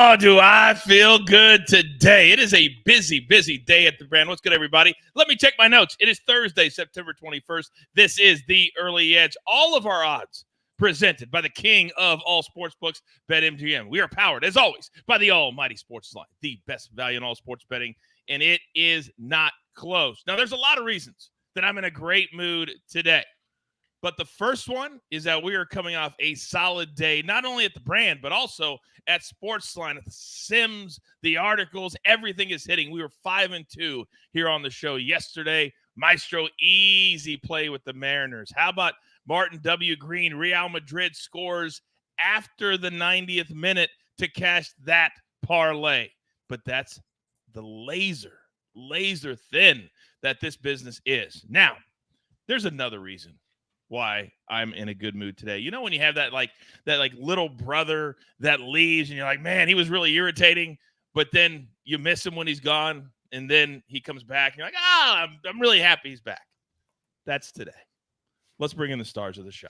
Oh, do I feel good today. It is a busy, busy day at the brand. What's good, everybody? Let me check my notes. It is Thursday, September 21st. This is the Early Edge. All of our odds presented by the king of all sportsbooks, BetMGM. We are powered, as always, by the almighty SportsLine, the best value in all sports betting, and it is not close. Now, there's a lot of reasons that I'm in a great mood today. But the first one is that we are coming off a solid day, not only at the brand, but also at SportsLine, at the Sims, the articles, everything is hitting. We were 5-2 here on the show yesterday. Maestro, easy play with the Mariners. How about Martin W. Green? Real Madrid scores after the 90th minute to cash that parlay. But that's the laser thin that this business is. Now, there's another reason why I'm in a good mood today. You know, when you have that little brother that leaves and you're like, man, he was really irritating, but then you miss him when he's gone and then he comes back and you're like, I'm really happy he's back. That's today. Let's bring in the stars of the show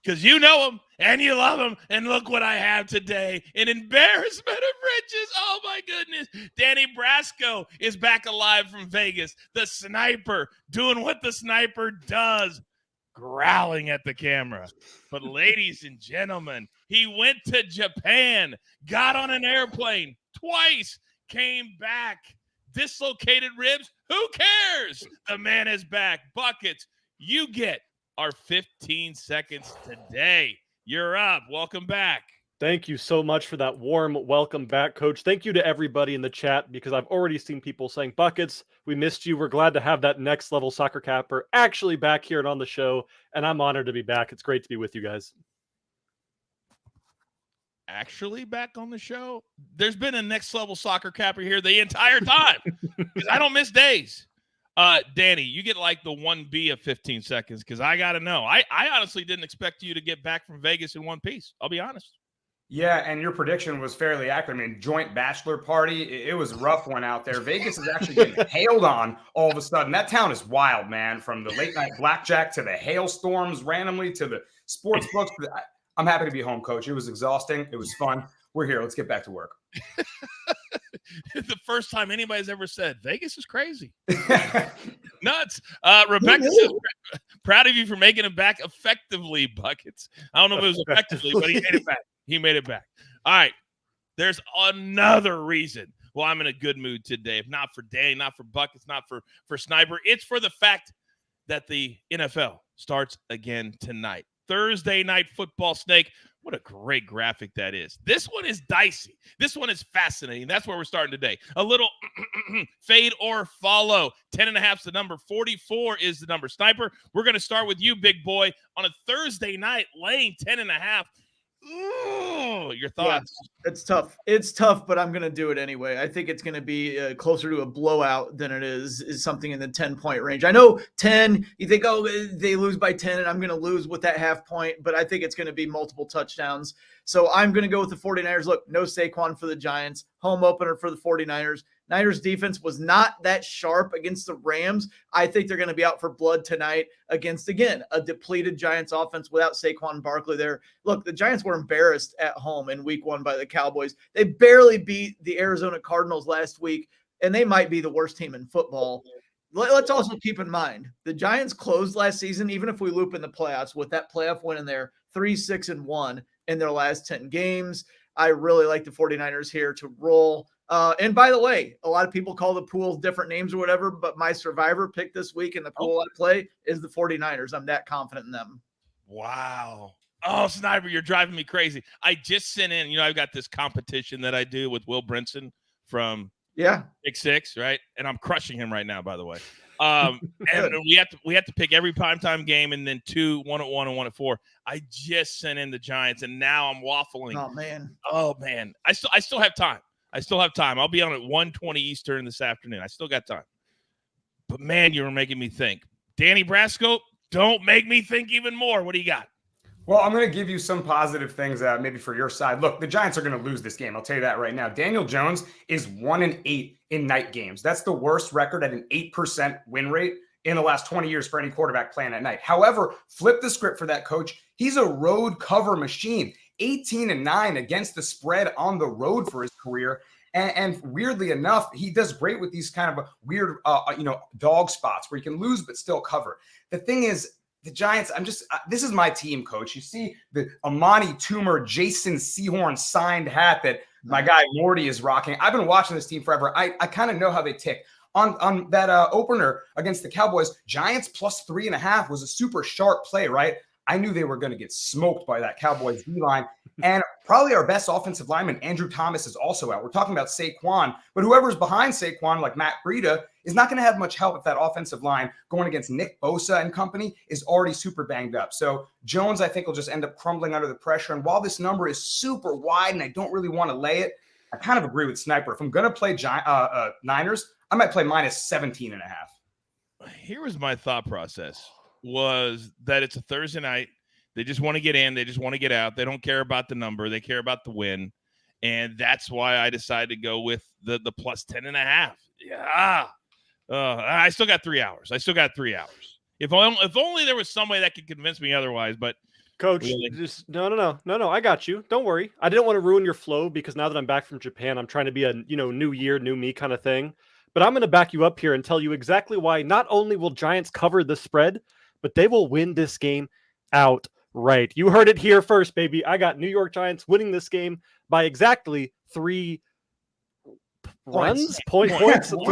because you know him and you love him. And look what I have today. An embarrassment of riches. Oh, my goodness. Danny Brasco is back alive from Vegas. The sniper doing what the sniper does. Growling at the camera. But ladies and gentlemen, he went to Japan, got on an airplane twice, came back, dislocated ribs. Who cares? The man is back. Buckets, you get our 15 seconds today. You're up. Welcome back. Thank you so much for that warm welcome back, Coach. Thank you to everybody in the chat because I've already seen people saying, Buckets, we missed you. We're glad to have that next level soccer capper actually back here and on the show, and I'm honored to be back. It's great to be with you guys. Actually back on the show? There's been a next level soccer capper here the entire time because I don't miss days. Danny, you get like the 1B of 15 seconds because I got to know. I honestly didn't expect you to get back from Vegas in one piece. I'll be honest. Yeah, and your prediction was fairly accurate. I mean, joint bachelor party, it was a rough one out there. Vegas is actually getting hailed on all of a sudden. That town is wild, man, from the late night blackjack to the hailstorms randomly to the sports books. I'm happy to be home, Coach. It was exhausting. It was fun. We're here. Let's get back to work. The first time anybody's ever said, Vegas is crazy. Nuts. Rebecca says, proud of you for making it back effectively, Buckets. I don't know if it was effectively, but he made it back. He made it back. All right. There's another reason why I'm in a good mood today. If not for Danny, not for Buckets, not for Sniper. It's for the fact that the NFL starts again tonight. Thursday night football, Snake. What a great graphic that is. This one is dicey. This one is fascinating. That's where we're starting today. A little fade or follow. 10.5 is the number. 44 is the number. Sniper, we're going to start with you, big boy, on a Thursday night laying 10.5. Ooh, your thoughts? Yeah, it's tough. It's tough, but I'm going to do it anyway. I think it's going to be closer to a blowout than it is something in the 10-point range. I know 10, you think, oh, they lose by 10 and I'm going to lose with that half point, but I think it's going to be multiple touchdowns. So I'm going to go with the 49ers. Look, no Saquon for the Giants. Home opener for the 49ers. Niners defense was not that sharp against the Rams. I think they're going to be out for blood tonight against, again, a depleted Giants offense without Saquon Barkley there. Look, the Giants were embarrassed at home in week 1 by the Cowboys. They barely beat the Arizona Cardinals last week, and they might be the worst team in football. Let's also keep in mind, the Giants closed last season, even if we loop in the playoffs, with that playoff win in there, 3-6-1 in their last 10 games. I really like the 49ers here to roll. And by the way, a lot of people call the pools different names or whatever, but my survivor pick this week in the pool I play is the 49ers. I'm that confident in them. Wow. Oh, Sniper, you're driving me crazy. I just sent in, I've got this competition that I do with Will Brinson from Big Six, right? And I'm crushing him right now, by the way. And we have to pick every primetime game and then 2, 1 at 1 and 1 at 4. I just sent in the Giants and now I'm waffling. Oh man. I still have time. I'll be on at 1:20 Eastern this afternoon. I still got time. But man, you were making me think. Danny Brasco, don't make me think even more. What do you got? Well, I'm going to give you some positive things maybe for your side. Look, the Giants are going to lose this game. I'll tell you that right now. Daniel Jones is 1-8 in night games. That's the worst record at an 8% win rate in the last 20 years for any quarterback playing at night. However, flip the script for that, Coach. He's a road cover machine. 18-9 against the spread on the road for his career. And weirdly enough, he does great with these kind of weird, dog spots where you can lose but still cover. The thing is, the Giants, this is my team, Coach. You see the Amani Toomer, Jason Sehorn signed hat that my guy Morty is rocking. I've been watching this team forever. I kind of know how they tick. On that opener against the Cowboys, Giants plus 3.5 was a super sharp play, right? I knew they were going to get smoked by that Cowboys D-line. And probably our best offensive lineman, Andrew Thomas, is also out. We're talking about Saquon, but whoever's behind Saquon, like Matt Breida, is not going to have much help if that offensive line going against Nick Bosa and company is already super banged up. So Jones, I think, will just end up crumbling under the pressure. And while this number is super wide and I don't really want to lay it, I kind of agree with Sniper. If I'm going to play Niners, I might play minus 17.5. Here was my thought process, was that it's a Thursday night. They just want to get in. They just want to get out. They don't care about the number. They care about the win. And that's why I decided to go with the plus 10.5. Yeah. I still got 3 hours. If only there was somebody that could convince me otherwise, but Coach, really? just no. I got you. Don't worry. I didn't want to ruin your flow because now that I'm back from Japan, I'm trying to be a, new year, new me kind of thing. But I'm going to back you up here and tell you exactly why not only will Giants cover the spread, but they will win this game outright. You heard it here first, baby. I got New York Giants winning this game by exactly 3 points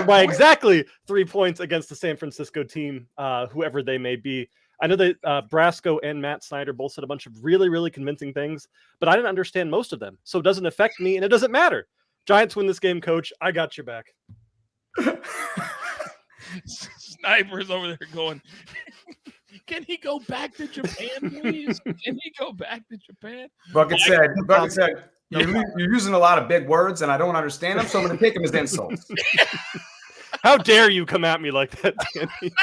by exactly 3 points against the San Francisco team, whoever they may be. I know that Brasco and Matt Snyder both said a bunch of really, really convincing things, but I didn't understand most of them. So it doesn't affect me, and it doesn't matter. Giants win this game, Coach. I got your back. Sniper's over there going, can he go back to Japan, please? Can he go back to Japan? Bucket said, you're using a lot of big words, and I don't understand them, so I'm going to take them as insults. How dare you come at me like that, Danny?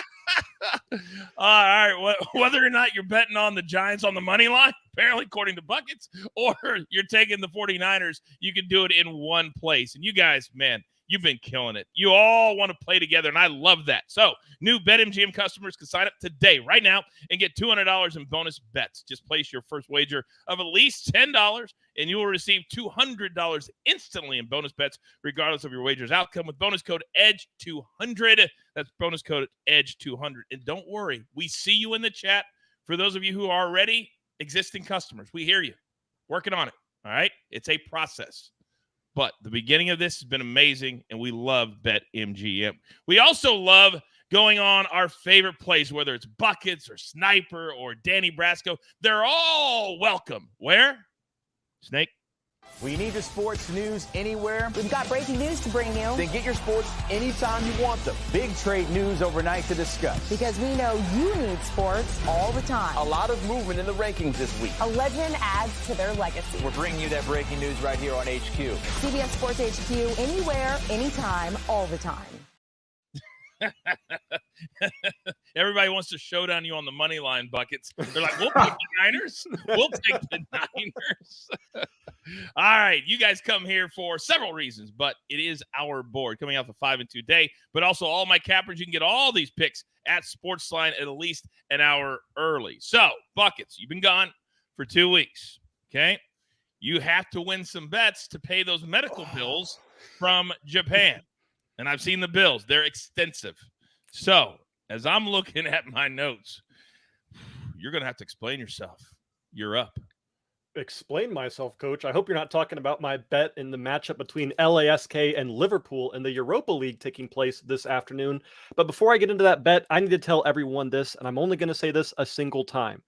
All right. Whether or not you're betting on the Giants on the money line, apparently according to Buckets, or you're taking the 49ers, you can do it in one place. And you guys, man, you've been killing it. You all want to play together, and I love that. So new BetMGM customers can sign up today, right now, and get $200 in bonus bets. Just place your first wager of at least $10, and you will receive $200 instantly in bonus bets, regardless of your wager's outcome, with bonus code EDGE200. That's bonus code EDGE200. And don't worry, we see you in the chat. For those of you who are already existing customers, we hear you. Working on it, all right? It's a process. But the beginning of this has been amazing, and we love BetMGM. We also love going on our favorite plays, whether it's Buckets or Sniper or Danny Brasco. They're all welcome. Where? Snake? We need your sports news anywhere. We've got breaking news to bring you. Then get your sports anytime you want them. Big trade news overnight to discuss. Because we know you need sports all the time. A lot of movement in the rankings this week. A legend adds to their legacy. We're bringing you that breaking news right here on HQ. CBS Sports HQ, anywhere, anytime, all the time. Everybody wants to showdown you on the money line, Buckets. They're like, we'll take the Niners. We'll take the Niners. All right, you guys come here for several reasons, but it is our board coming off a 5-2 day. But also all my cappers, you can get all these picks at SportsLine at least an hour early. So, Buckets, you've been gone for 2 weeks, okay? You have to win some bets to pay those medical bills from Japan. And I've seen the bills. They're extensive. So, as I'm looking at my notes, you're going to have to explain yourself. You're up. Explain myself, Coach. I hope you're not talking about my bet in the matchup between LASK and Liverpool in the Europa League taking place this afternoon. But before I get into that bet, I need to tell everyone this, and I'm only going to say this a single time.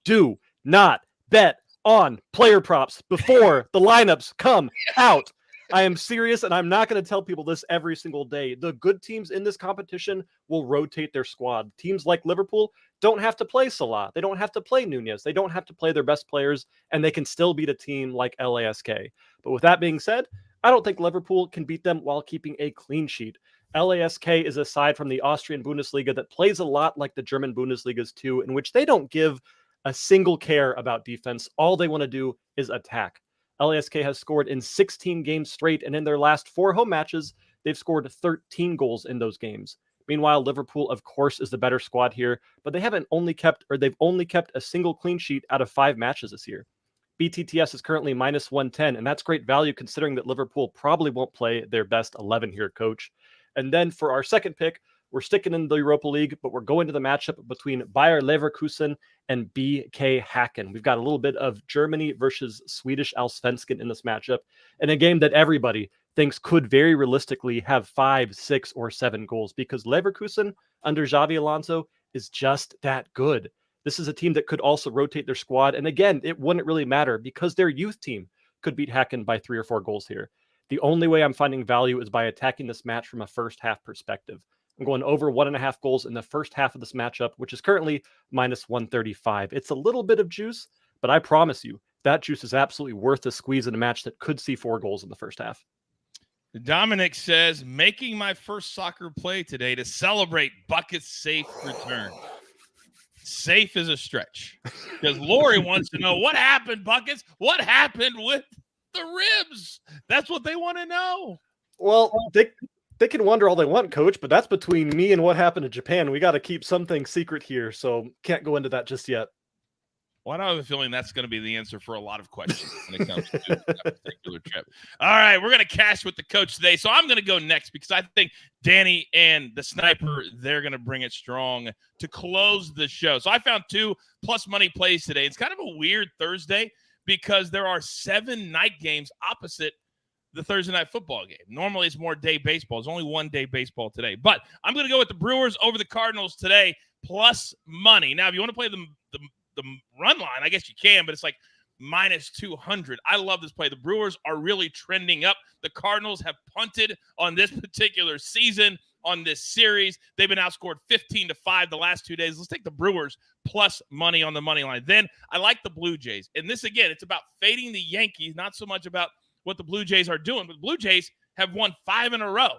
Do not bet on player props before the lineups come out. I am serious, and I'm not going to tell people this every single day. The good teams in this competition will rotate their squad. Teams like Liverpool don't have to play Salah. They don't have to play Nunez. They don't have to play their best players, and they can still beat a team like LASK. But with that being said, I don't think Liverpool can beat them while keeping a clean sheet. LASK is a side from the Austrian Bundesliga that plays a lot like the German Bundesligas too, in which they don't give a single care about defense. All they want to do is attack. LASK has scored in 16 games straight, and in their last 4 home matches, they've scored 13 goals in those games. Meanwhile, Liverpool, of course, is the better squad here, but they've only kept a single clean sheet out of 5 matches this year. BTTS is currently minus 110, and that's great value considering that Liverpool probably won't play their best 11 here, Coach. And then for our second pick, we're sticking in the Europa League, but we're going to the matchup between Bayer Leverkusen and BK Häcken. We've got a little bit of Germany versus Swedish Allsvenskan in this matchup, and a game that everybody thinks could very realistically have 5, 6, or 7 goals because Leverkusen under Xavi Alonso is just that good. This is a team that could also rotate their squad. And again, it wouldn't really matter because their youth team could beat Häcken by 3 or 4 goals here. The only way I'm finding value is by attacking this match from a first half perspective. I'm going over 1.5 goals in the first half of this matchup, which is currently minus 135. It's a little bit of juice, but I promise you that juice is absolutely worth the squeeze in a match that could see 4 goals in the first half. Dominic says, making my first soccer play today to celebrate Bucket's safe return. Safe is a stretch because Lori wants to know what happened, Buckets. What happened with the ribs? That's what they want to know. Well, they can wonder all they want, Coach, but that's between me and what happened in Japan. We got to keep something secret here, so can't go into that just yet. Well, I have a feeling that's going to be the answer for a lot of questions when it comes to that particular trip. All right, we're going to cash with the coach today. So I'm going to go next because I think Danny and the Sniper, they're going to bring it strong to close the show. So I found 2 plus money plays today. It's kind of a weird Thursday because there are 7 night games opposite the Thursday night football game. Normally it's more day baseball. It's only 1 day baseball today. But I'm going to go with the Brewers over the Cardinals today plus money. Now, if you want to play the run line, I guess you can, but it's like minus 200. I love this play. The Brewers are really trending up. The Cardinals have punted on this particular season, on this series. They've been outscored 15-5 the last 2 days. Let's take the Brewers plus money on the money line. Then I like the Blue Jays. And this, again, it's about fading the Yankees, not so much about what the Blue Jays are doing. But the Blue Jays have won 5 in a row.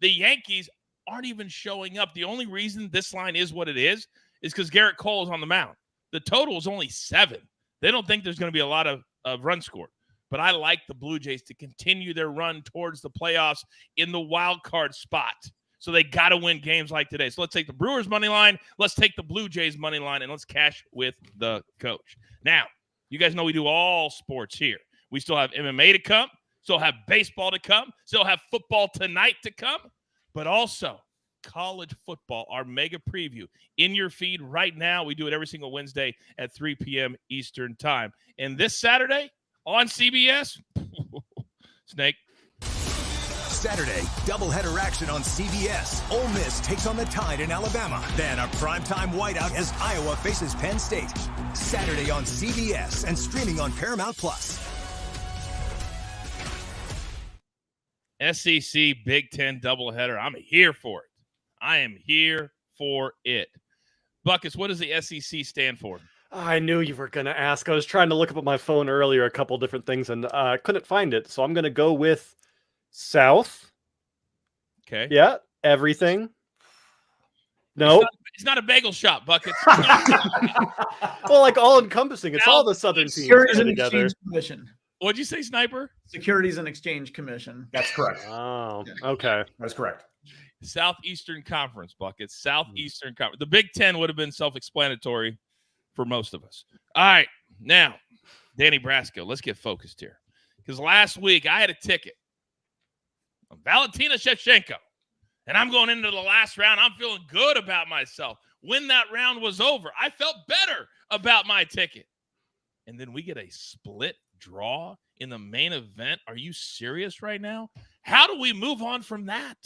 The Yankees aren't even showing up. The only reason this line is what it is because Garrett Cole is on the mound. The total is only 7. They don't think there's going to be a lot of runs scored. But I like the Blue Jays to continue their run towards the playoffs in the wild card spot. So they got to win games like today. So let's take the Brewers money line. Let's take the Blue Jays money line, and let's cash with the coach. Now, you guys know we do all sports here. We still have MMA to come, still have baseball to come, still have football tonight to come, but also college football, our mega preview in your feed right now. We do it every single Wednesday at 3 p.m. Eastern time. And this Saturday on CBS, Snake. Saturday, doubleheader action on CBS. Ole Miss takes on the Tide in Alabama. Then a primetime whiteout as Iowa faces Penn State. Saturday on CBS and streaming on Paramount+. SEC Big Ten doubleheader. I'm here for it. I am here for it. Buckets, what does the SEC stand for? I knew you were going to ask. I was trying to look up on my phone earlier a couple different things and couldn't find it. So I'm going to go with South. Okay. Yeah, everything. No. It's not a bagel shop, Buckets. Well, like all encompassing. It's all the Southern teams Securities and together. Exchange Commission. What'd you say, Sniper? Securities and Exchange Commission. That's correct. Oh, okay. That's correct. Southeastern Conference, Buckets. Southeastern Conference. The Big Ten would have been self-explanatory for most of us. All right. Now, Danny Brasco, let's get focused here. Because last week I had a ticket on Valentina Shevchenko. And I'm going into the last round. I'm feeling good about myself. When that round was over, I felt better about my ticket. And then we get a split draw in the main event. Are you serious right now? How do we move on from that?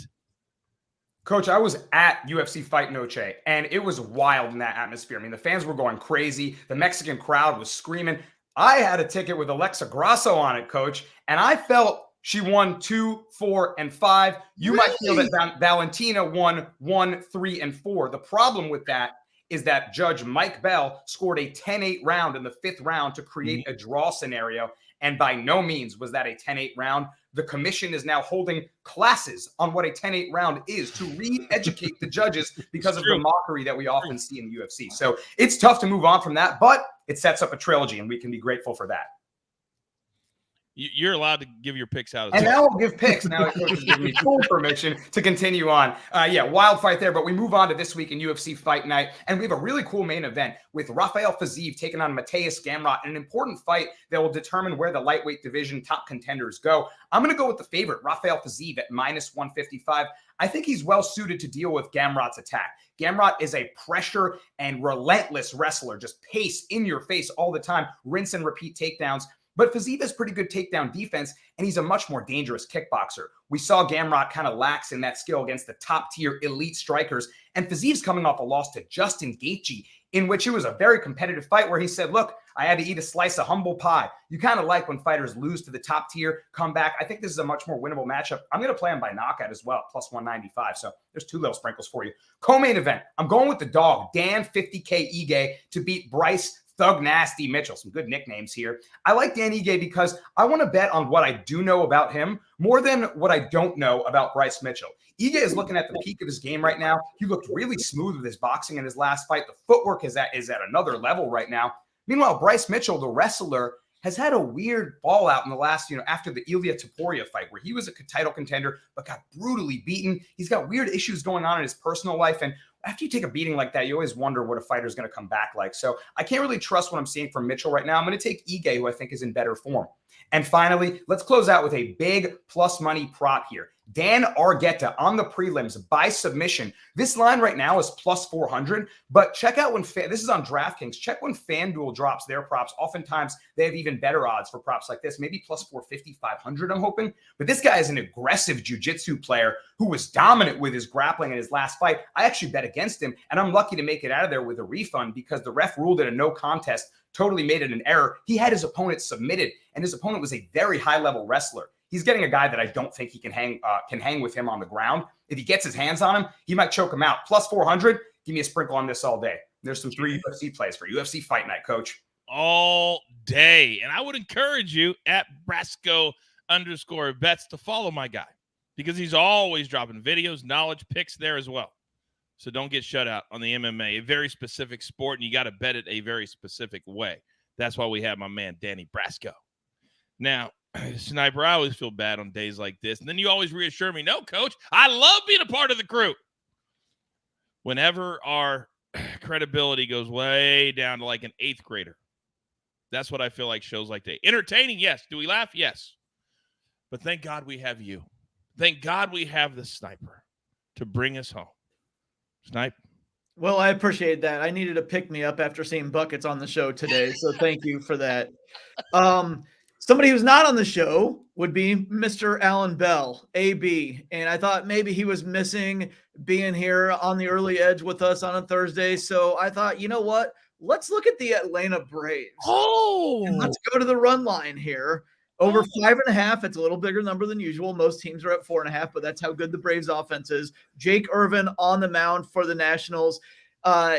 Coach, I was at UFC Fight Night, and it was wild in that atmosphere. I mean, the fans were going crazy. The Mexican crowd was screaming. I had a ticket with Alexa Grasso on it, Coach, and I felt she won 2, 4, and 5. You might feel that Valentina won 1, 3, and 4. The problem with that is that Judge Mike Bell scored a 10-8 round in the 5th round to create a draw scenario, and by no means was that a 10-8 round. The commission is now holding classes on what a 10-8 round is to re-educate the judges because of the mockery that we often see in the UFC. So it's tough to move on from that, but it sets up a trilogy, and we can be grateful for that. You're allowed to give your picks out. And now I'll give picks. Now Coach is giving me full permission to continue on. Wild fight there. But we move on to this week in UFC Fight Night. And we have a really cool main event with Rafael Fiziev taking on Mateusz Gamrot, an important fight that will determine where the lightweight division top contenders go. I'm going to go with the favorite, Rafael Fiziev, at -155. I think he's well suited to deal with Gamrot's attack. Gamrot is a pressure and relentless wrestler, just pace in your face all the time, rinse and repeat takedowns. But Fiziev has pretty good takedown defense, and he's a much more dangerous kickboxer. We saw Gamrot kind of lax in that skill against the top-tier elite strikers, and Fiziev's coming off a loss to Justin Gaethje, in which it was a very competitive fight where he said, look, I had to eat a slice of humble pie. You kind of like when fighters lose to the top tier, come back. I think this is a much more winnable matchup. I'm going to play him by knockout as well, +195. So there's two little sprinkles for you. Co-main event, I'm going with the dog, Dan 50K Ige, to beat Bryce Thug Nasty Mitchell. Some good nicknames here. I like Dan Ige because I want to bet on what I do know about him more than what I don't know about Bryce Mitchell. Ige is looking at the peak of his game right now. He looked really smooth with his boxing in his last fight. The footwork is at another level right now. Meanwhile, Bryce Mitchell, the wrestler, has had a weird fallout in the last, after the Ilya Topuria fight where he was a title contender but got brutally beaten. He's got weird issues going on in his personal life. And after you take a beating like that, you always wonder what a fighter is going to come back like. So I can't really trust what I'm seeing from Mitchell right now. I'm going to take Ige, who I think is in better form. And finally, let's close out with a big plus money prop here. Dan Argueta on the prelims by submission. This line right now is +400, but check out when this is on DraftKings. Check when FanDuel drops their props. Oftentimes, they have even better odds for props like this, maybe +450, 500, I'm hoping. But this guy is an aggressive jiu-jitsu player who was dominant with his grappling in his last fight. I actually bet against him, and I'm lucky to make it out of there with a refund because the ref ruled it a no contest, totally made it an error. He had his opponent submitted, and his opponent was a very high-level wrestler. He's getting a guy that I don't think he can hang with him on the ground. If he gets his hands on him, he might choke him out. +400, give me a sprinkle on this all day. There's some 3 UFC plays for UFC Fight Night, Coach. All day. And I would encourage you at Brasco_bets to follow my guy because he's always dropping videos, knowledge, picks there as well. So don't get shut out on the MMA, a very specific sport, and you got to bet it a very specific way. That's why we have my man, Danny Brasco. Now, Sniper, I always feel bad on days like this. And then you always reassure me, no, Coach, I love being a part of the crew. Whenever our credibility goes way down to like an 8th grader, that's what I feel like shows like that. Entertaining, yes. Do we laugh? Yes. But thank God we have you. Thank God we have the Sniper to bring us home. Snipe. Well, I appreciate that. I needed to pick me up after seeing buckets on the show today. So thank you for that. Somebody who's not on the show would be Mr. Alan Bell, AB. And I thought maybe he was missing being here on the early edge with us on a Thursday. So I thought, you know what? Let's look at the Atlanta Braves. And let's go to the run line here. Over 5.5. It's a little bigger number than usual. Most teams are at 4.5, but that's how good the Braves offense is. Jake Irvin on the mound for the Nationals.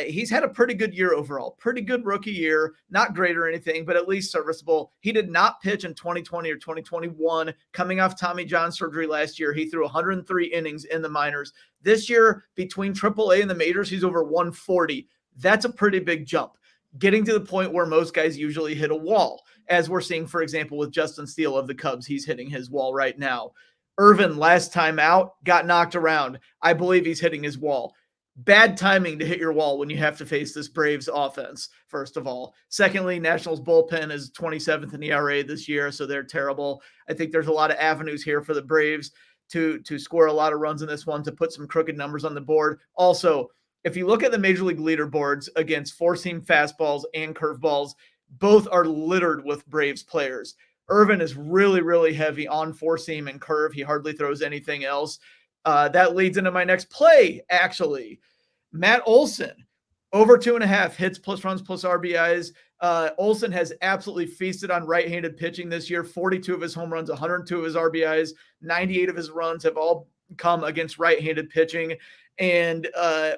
He's had a pretty good year overall. Pretty good rookie year. Not great or anything, but at least serviceable. He did not pitch in 2020 or 2021. Coming off Tommy John surgery last year, he threw 103 innings in the minors. This year, between AAA and the majors, he's over 140. That's a pretty big jump. Getting to the point where most guys usually hit a wall, as we're seeing, for example, with Justin Steele of the Cubs. He's hitting his wall right now. Irvin, last time out, got knocked around. I believe he's hitting his wall. Bad timing to hit your wall when you have to face this Braves offense, first of all. Secondly, Nationals bullpen is 27th in ERA this year, so they're terrible. I think there's a lot of avenues here for the Braves to score a lot of runs in this one, to put some crooked numbers on the board. Also, if you look at the Major League leaderboards against four-seam fastballs and curveballs, both are littered with Braves players. Irvin is really, really heavy on four-seam and curve. He hardly throws anything else. That leads into my next play, actually. Matt Olson, over 2.5 hits plus runs plus RBIs. Olson has absolutely feasted on right-handed pitching this year. 42 of his home runs, 102 of his RBIs, 98 of his runs have all come against right-handed pitching. And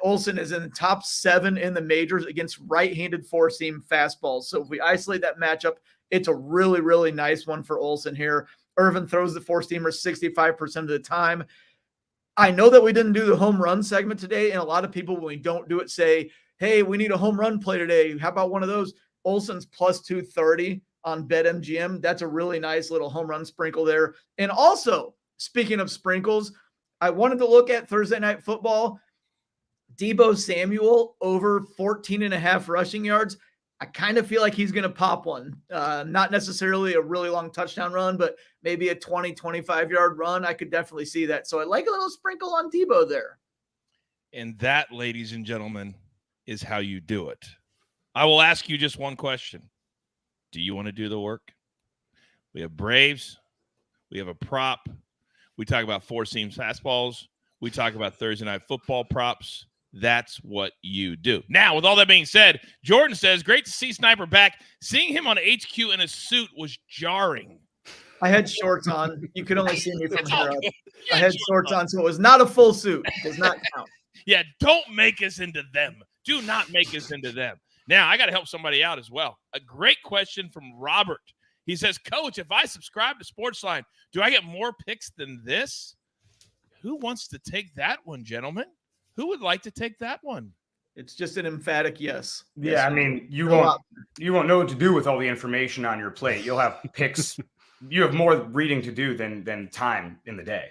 Olson is in the top 7 in the majors against right-handed four-seam fastballs. So if we isolate that matchup, it's a really, really nice one for Olson here. Irvin throws the four-seamer 65% of the time. I know that we didn't do the home run segment today, and a lot of people, when we don't do it, say, hey, we need a home run play today. How about one of those? Olson's plus 230 on BetMGM. That's a really nice little home run sprinkle there. And also, speaking of sprinkles, I wanted to look at Thursday Night Football. Deebo Samuel over 14.5 rushing yards. I kind of feel like he's going to pop one. Not necessarily a really long touchdown run, but maybe a 20, 25-yard run. I could definitely see that. So I like a little sprinkle on Deebo there. And that, ladies and gentlemen, is how you do it. I will ask you just one question. Do you want to do the work? We have Braves. We have a prop. We talk about four-seam fastballs. We talk about Thursday Night Football props. That's what you do. Now, with all that being said, Jordan says, great to see Sniper back. Seeing him on HQ in a suit was jarring. I had shorts on. You could only see me from here up. I had shorts on, so it was not a full suit. It does not count. Yeah, don't make us into them. Do not make us into them. Now, I got to help somebody out as well. A great question from Robert. He says, Coach, if I subscribe to SportsLine, do I get more picks than this? Who wants to take that one, gentlemen? Who would like to take that one? It's just an emphatic yes. Yeah, Yes. I mean, you won't know what to do with all the information on your plate. You'll have picks. You have more reading to do than time in the day.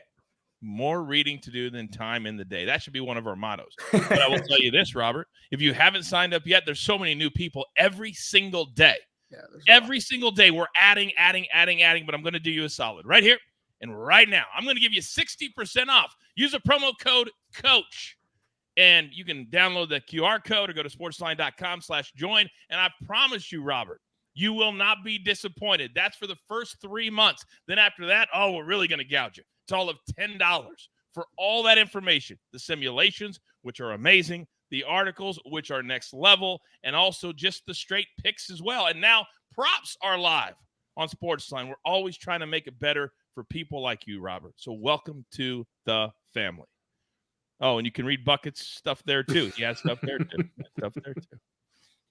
More reading to do than time in the day. That should be one of our mottos. But I will tell you this, Robert. If you haven't signed up yet, there's so many new people every single day. Yeah, every single day we're adding. But I'm going to do you a solid right here and right now. I'm going to give you 60% off. Use a promo code COACH. And you can download the QR code or go to sportsline.com/join. And I promise you, Robert, you will not be disappointed. That's for the first 3 months. Then after that, we're really going to gouge you. It's all of $10 for all that information. The simulations, which are amazing. The articles, which are next level. And also just the straight picks as well. And now props are live on SportsLine. We're always trying to make it better for people like you, Robert. So welcome to the family. Oh, and you can read Bucket's stuff there, too. He has stuff there, too. All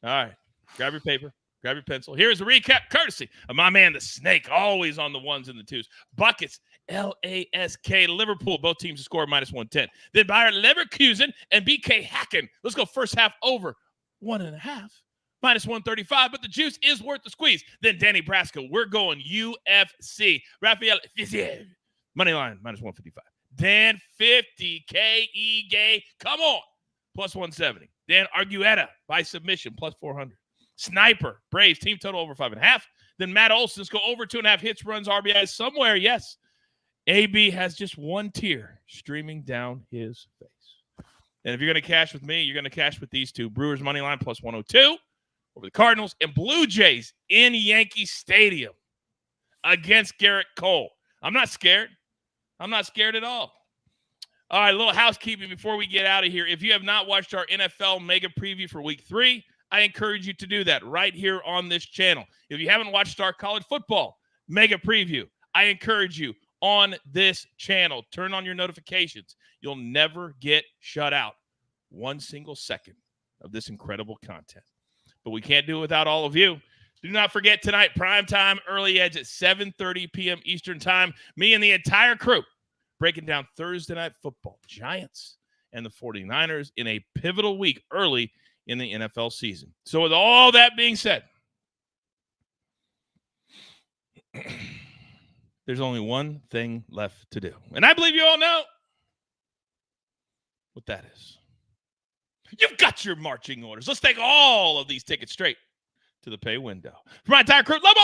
right. Grab your paper. Grab your pencil. Here's a recap courtesy of my man, the Snake, always on the ones and the twos. Buckets, LASK, Liverpool. Both teams to score -110. Then Bayer Leverkusen and BK Hacken. Let's go first half over 1.5. -135, but the juice is worth the squeeze. Then Danny Brasco. We're going UFC. Rafael Fiziev. Money line, -155. Dan 50, K.E. Gay, come on, +170. Dan Argueta by submission, +400. Sniper, Braves, team total over 5.5. Then Matt Olson's go over 2.5 hits, runs, RBIs somewhere, yes. AB has just one tear streaming down his face. And if you're going to cash with me, you're going to cash with these two. Brewers money line, +102 over the Cardinals. And Blue Jays in Yankee Stadium against Garrett Cole. I'm not scared. I'm not scared at all. All right, a little housekeeping before we get out of here. If you have not watched our NFL Mega Preview for Week 3, I encourage you to do that right here on this channel. If you haven't watched our College Football Mega Preview, I encourage you on this channel. Turn on your notifications. You'll never get shut out one single second of this incredible content. But we can't do it without all of you. Do not forget tonight, primetime early edge at 7:30 p.m. Eastern time. Me and the entire crew breaking down Thursday Night Football, Giants and the 49ers in a pivotal week early in the NFL season. So with all that being said, there's only one thing left to do. And I believe you all know what that is. You've got your marching orders. Let's take all of these tickets straight to the pay window. For my entire crew, Lobo,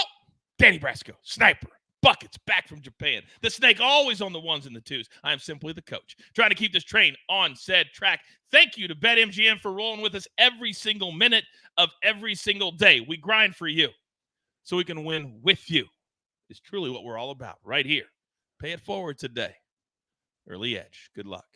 Danny Brasco, Sniper, Buckets, back from Japan. The Snake, always on the ones and the twos. I am simply the coach, trying to keep this train on said track. Thank you to BetMGM for rolling with us every single minute of every single day. We grind for you so we can win with you. It's truly what we're all about right here. Pay it forward today. Early edge. Good luck.